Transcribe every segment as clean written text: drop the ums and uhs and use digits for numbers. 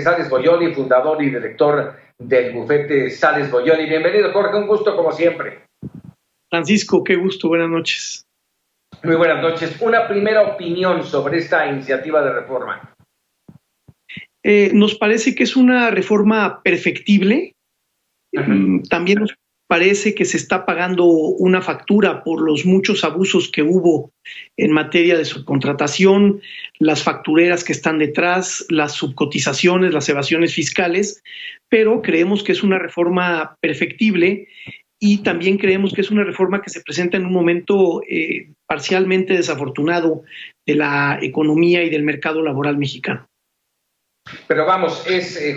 Sales Boyoli, fundador y director del bufete Sales Boyoli. Bienvenido, Jorge, un gusto como siempre. Francisco, qué gusto, buenas noches. Muy buenas noches. Una primera opinión sobre esta iniciativa de reforma. Nos parece que es una reforma perfectible. También nos parece que se está pagando una factura por los muchos abusos que hubo en materia de subcontratación, las factureras que están detrás, las subcotizaciones, las evasiones fiscales, pero creemos que es una reforma perfectible y también creemos que es una reforma que se presenta en un momento parcialmente desafortunado de la economía y del mercado laboral mexicano. Pero vamos,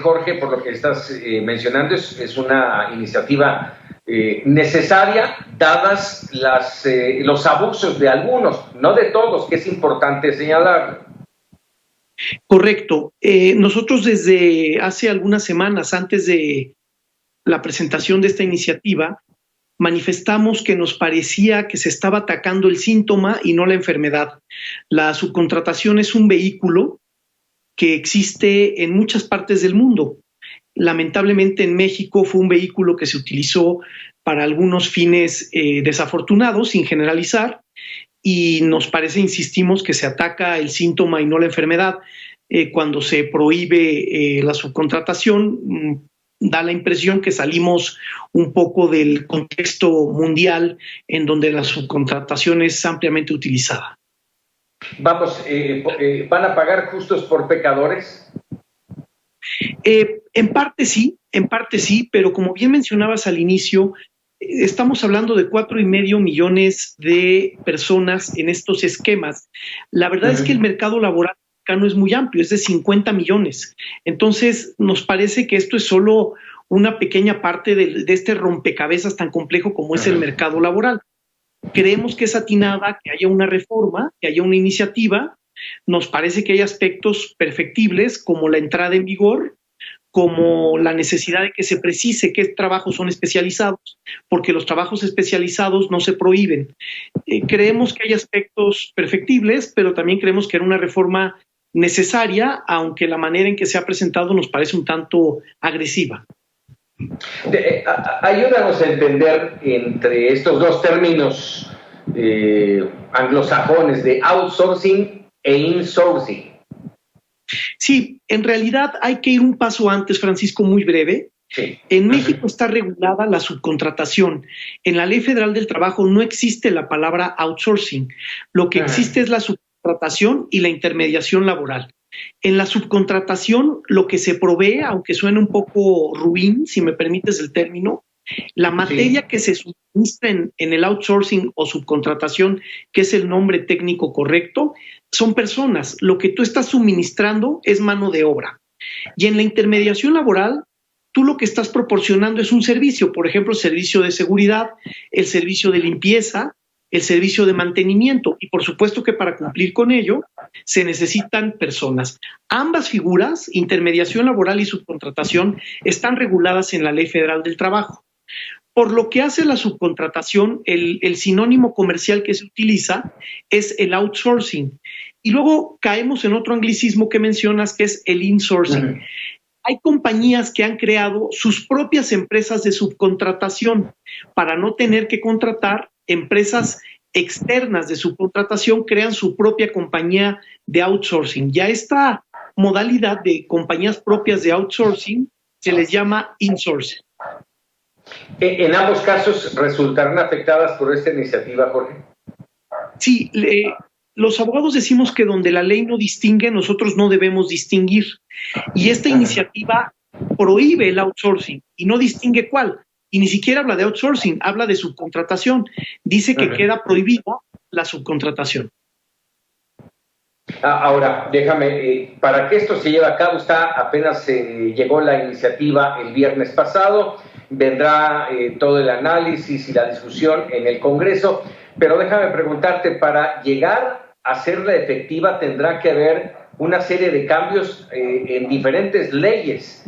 Jorge, por lo que estás mencionando, es una iniciativa necesaria, dadas los abusos de algunos, no de todos, que es importante señalarlo. Correcto. Nosotros desde hace algunas semanas, antes de la presentación de esta iniciativa, manifestamos que nos parecía que se estaba atacando el síntoma y no la enfermedad. La subcontratación es un vehículo que existe en muchas partes del mundo. Lamentablemente en México fue un vehículo que se utilizó para algunos fines desafortunados, sin generalizar, y nos parece, insistimos, que se ataca el síntoma y no la enfermedad. Cuando se prohíbe la subcontratación, da la impresión que salimos un poco del contexto mundial en donde la subcontratación es ampliamente utilizada. Vamos, ¿van a pagar justos por pecadores? En parte sí, pero como bien mencionabas al inicio, estamos hablando de 4,5 millones de personas en estos esquemas. La verdad es que el mercado laboral mexicano es muy amplio, es de 50 millones. Entonces, nos parece que esto es solo una pequeña parte de este rompecabezas tan complejo como es el mercado laboral. Creemos que es atinada que haya una reforma, que haya una iniciativa. Nos parece que hay aspectos perfectibles como la entrada en vigor, como la necesidad de que se precise qué trabajos son especializados, porque los trabajos especializados no se prohíben. Creemos que hay aspectos perfectibles, pero también creemos que era una reforma necesaria, aunque la manera en que se ha presentado nos parece un tanto agresiva. Ayúdanos a entender entre estos dos términos anglosajones de outsourcing e insourcing. Sí, en realidad hay que ir un paso antes, Francisco, muy breve. Sí. En México está regulada la subcontratación. En la Ley Federal del Trabajo no existe la palabra outsourcing. Lo que existe es la subcontratación y la intermediación laboral. En la subcontratación, lo que se provee, aunque suene un poco ruin, si me permites el término, la materia que se suministra en el outsourcing o subcontratación, que es el nombre técnico correcto, son personas. Lo que tú estás suministrando es mano de obra. Y en la intermediación laboral, tú lo que estás proporcionando es un servicio, por ejemplo, el servicio de seguridad, el servicio de limpieza, el servicio de mantenimiento, y por supuesto que para cumplir con ello se necesitan personas. Ambas figuras, intermediación laboral y subcontratación, están reguladas en la Ley Federal del Trabajo. Por lo que hace la subcontratación, el sinónimo comercial que se utiliza es el outsourcing. Y luego caemos en otro anglicismo que mencionas, que es el insourcing. Hay compañías que han creado sus propias empresas de subcontratación para no tener que contratar empresas externas de subcontratación, crean su propia compañía de outsourcing. Ya esta modalidad de compañías propias de outsourcing se les llama insourcing. ¿En ambos casos resultarán afectadas por esta iniciativa, Jorge? Sí, los abogados decimos que donde la ley no distingue, nosotros no debemos distinguir. Y esta iniciativa prohíbe el outsourcing y no distingue cuál. Y ni siquiera habla de outsourcing, habla de subcontratación. Dice que queda prohibida la subcontratación. Ahora, déjame, para que esto se lleve a cabo, apenas llegó la iniciativa el viernes pasado, vendrá todo el análisis y la discusión en el Congreso, pero déjame preguntarte, para llegar a hacerla efectiva tendrá que haber una serie de cambios en diferentes leyes.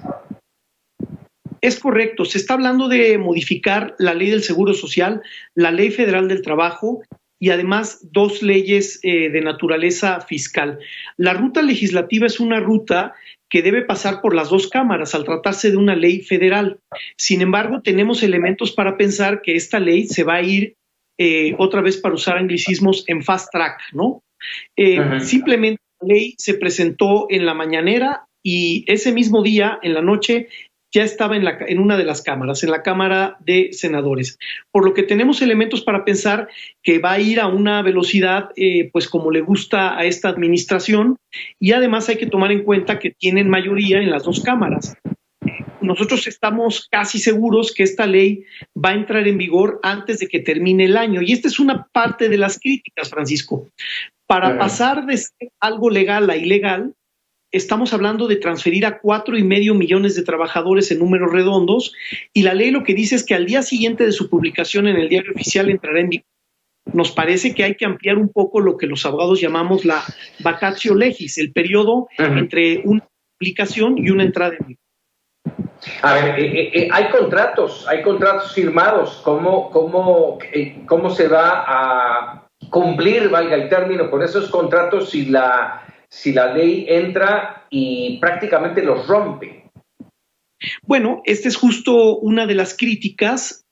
Es correcto, se está hablando de modificar la Ley del Seguro Social, la Ley Federal del Trabajo y además 2 leyes de naturaleza fiscal. La ruta legislativa es una ruta que debe pasar por las dos cámaras al tratarse de una ley federal. Sin embargo, tenemos elementos para pensar que esta ley se va a ir, otra vez para usar anglicismos, en fast track, ¿no? Simplemente la ley se presentó en la mañanera y ese mismo día, en la noche, ya estaba en una de las cámaras, en la Cámara de Senadores. Por lo que tenemos elementos para pensar que va a ir a una velocidad, pues como le gusta a esta administración, y además hay que tomar en cuenta que tienen mayoría en las dos cámaras. Nosotros estamos casi seguros que esta ley va a entrar en vigor antes de que termine el año, y esta es una parte de las críticas, Francisco. Para pasar de ser algo legal a ilegal, estamos hablando de transferir a 4,5 millones de trabajadores en números redondos, y la ley lo que dice es que al día siguiente de su publicación en el Diario Oficial entrará en vigor. Nos parece que hay que ampliar un poco lo que los abogados llamamos la vacatio legis, el periodo entre una publicación y una entrada en vigor. A ver, hay contratos firmados. ¿Cómo se va a cumplir, valga el término, con esos contratos si la ley entra y prácticamente los rompe? Bueno, esta es justo una de las críticas.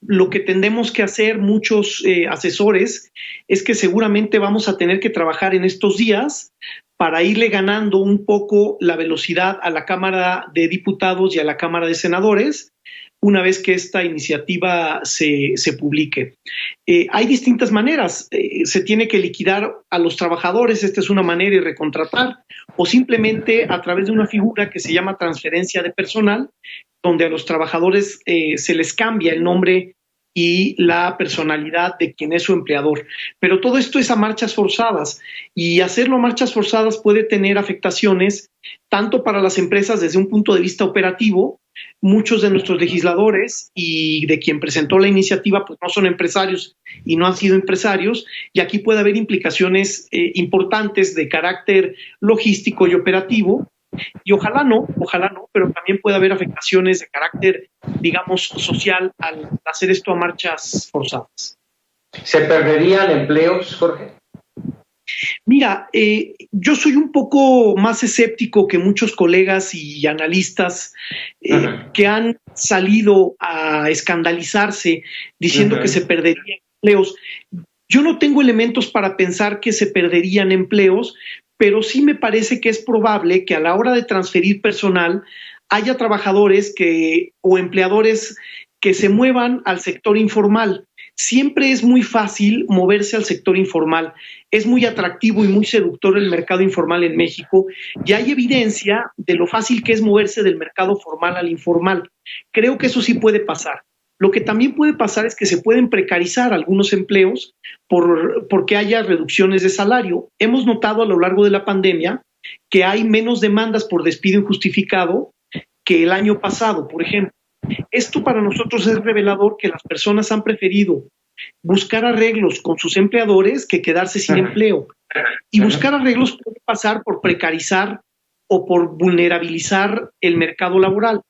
Lo que tendemos que hacer muchos asesores es que seguramente vamos a tener que trabajar en estos días para irle ganando un poco la velocidad a la Cámara de Diputados y a la Cámara de Senadores una vez que esta iniciativa se publique. Hay distintas maneras. Se tiene que liquidar a los trabajadores, esta es una manera, y recontratar, o simplemente a través de una figura que se llama transferencia de personal, donde a los trabajadores se les cambia el nombre y la personalidad de quien es su empleador. Pero todo esto es a marchas forzadas, y hacerlo a marchas forzadas puede tener afectaciones tanto para las empresas desde un punto de vista operativo. Muchos de nuestros legisladores y de quien presentó la iniciativa pues no son empresarios y no han sido empresarios, y aquí puede haber implicaciones importantes de carácter logístico y operativo, y ojalá no, pero también puede haber afectaciones de carácter, digamos, social al hacer esto a marchas forzadas. ¿Se perderían empleos, Jorge? Mira, yo soy un poco más escéptico que muchos colegas y analistas que han salido a escandalizarse diciendo que se perderían empleos. Yo no tengo elementos para pensar que se perderían empleos, pero sí me parece que es probable que a la hora de transferir personal haya trabajadores o empleadores que se muevan al sector informal. Siempre es muy fácil moverse al sector informal. Es muy atractivo y muy seductor el mercado informal en México, y hay evidencia de lo fácil que es moverse del mercado formal al informal. Creo que eso sí puede pasar. Lo que también puede pasar es que se pueden precarizar algunos empleos porque haya reducciones de salario. Hemos notado a lo largo de la pandemia que hay menos demandas por despido injustificado que el año pasado, por ejemplo. Esto para nosotros es revelador que las personas han preferido buscar arreglos con sus empleadores que quedarse sin empleo. Y buscar arreglos puede pasar por precarizar o por vulnerabilizar el mercado laboral.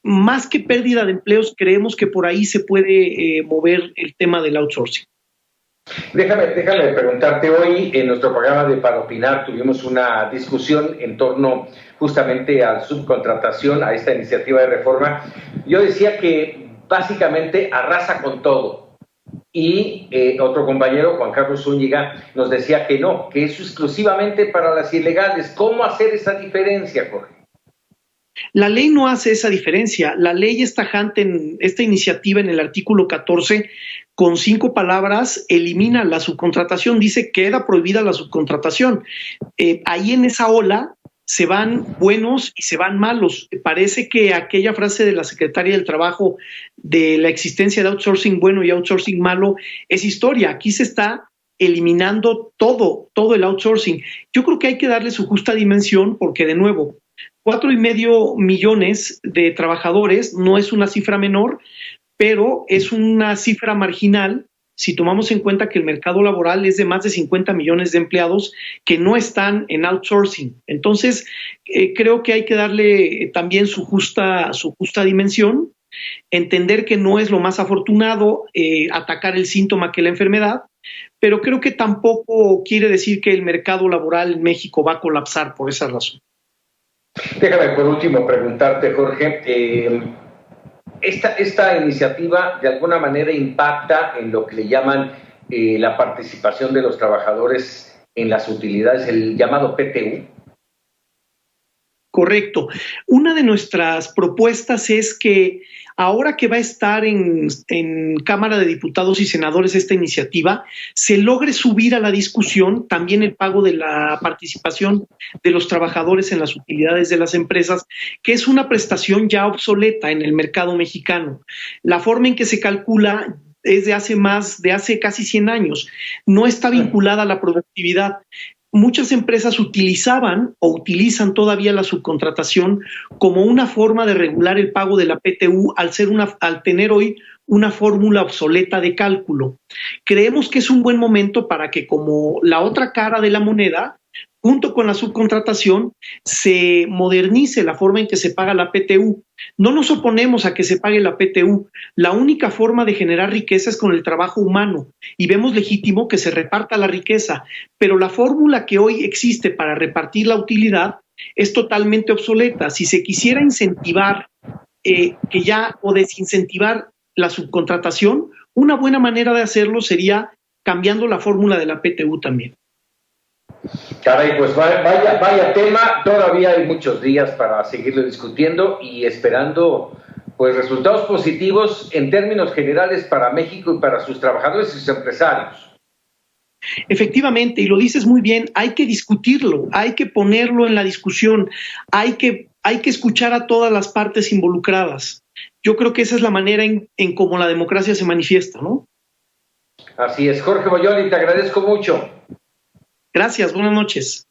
Más que pérdida de empleos, creemos que por ahí se puede mover el tema del outsourcing. Déjame preguntarte, hoy en nuestro programa de Para Opinar tuvimos una discusión en torno justamente a la subcontratación, a esta iniciativa de reforma. Yo decía que básicamente arrasa con todo, y otro compañero, Juan Carlos Zúñiga, nos decía que no, que es exclusivamente para las ilegales. ¿Cómo hacer esa diferencia, Jorge? La ley no hace esa diferencia. La ley es tajante en esta iniciativa, en el artículo 14, con 5 palabras, elimina la subcontratación, dice queda prohibida la subcontratación. Ahí en esa ola se van buenos y se van malos. Parece que aquella frase de la secretaria del Trabajo de la existencia de outsourcing bueno y outsourcing malo es historia. Aquí se está eliminando todo el outsourcing. Yo creo que hay que darle su justa dimensión porque, de nuevo, 4,5 millones de trabajadores no es una cifra menor, pero es una cifra marginal si tomamos en cuenta que el mercado laboral es de más de 50 millones de empleados que no están en outsourcing. Entonces, creo que hay que darle también su justa dimensión, entender que no es lo más afortunado atacar el síntoma que la enfermedad, pero creo que tampoco quiere decir que el mercado laboral en México va a colapsar por esa razón. Déjame por último preguntarte, Jorge, esta iniciativa de alguna manera impacta en lo que le llaman la participación de los trabajadores en las utilidades, el llamado PTU. Correcto. Una de nuestras propuestas es que ahora que va a estar en Cámara de Diputados y Senadores esta iniciativa, se logre subir a la discusión también el pago de la participación de los trabajadores en las utilidades de las empresas, que es una prestación ya obsoleta en el mercado mexicano. La forma en que se calcula es de hace casi 100 años. No está vinculada a la productividad. Muchas empresas utilizaban o utilizan todavía la subcontratación como una forma de regular el pago de la PTU al tener hoy una fórmula obsoleta de cálculo. Creemos que es un buen momento para que, como la otra cara de la moneda, junto con la subcontratación, se modernice la forma en que se paga la PTU. No nos oponemos a que se pague la PTU. La única forma de generar riqueza es con el trabajo humano y vemos legítimo que se reparta la riqueza, pero la fórmula que hoy existe para repartir la utilidad es totalmente obsoleta. Si se quisiera incentivar o desincentivar la subcontratación, una buena manera de hacerlo sería cambiando la fórmula de la PTU también. Caray, pues vaya tema, todavía hay muchos días para seguirlo discutiendo y esperando pues resultados positivos en términos generales para México y para sus trabajadores y sus empresarios. Efectivamente, y lo dices muy bien, hay que discutirlo, hay que ponerlo en la discusión, hay que escuchar a todas las partes involucradas. Yo creo que esa es la manera en cómo la democracia se manifiesta, ¿no? Así es, Jorge Bayoli, te agradezco mucho. Gracias, buenas noches.